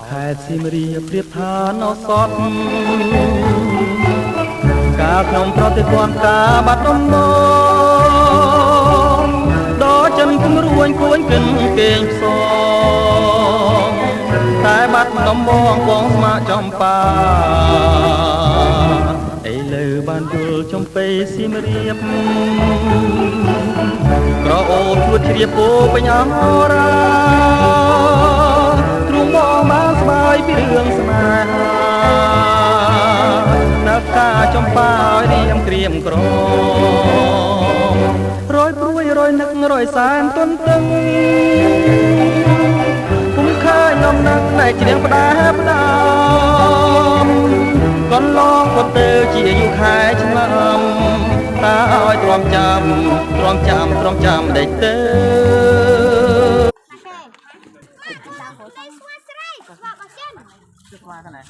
ខេត្តសៀមរាបប្រៀបថាណោសតកាលខ្ញុំប្រតិព័ន្ធការបាត់ដំបងដល់ចិនគំរួញគួញគិនគេងផ្សងតែបាត់ដំបងបងស្មាចំបាឥឡូវបានយល់ចំពេសៀមរាបក្រអូបជួតជ្រាបពោពេញអមរាទ្រូងបងបានស្បាយពីរឿងស្នេហានៅការចំបាឲ្យរៀមក្រៀមក្រមរយព្រួយរយនឹករយសែនទន់ទឹងពុំឃើញនំនឹកតែជ្រៀងផ្ដាផ្ដាំកន្លងក៏ទៅជាយូរខែឆ្នាំតាឲ្យទ្រាំចាំដេចទៅស្វាកណា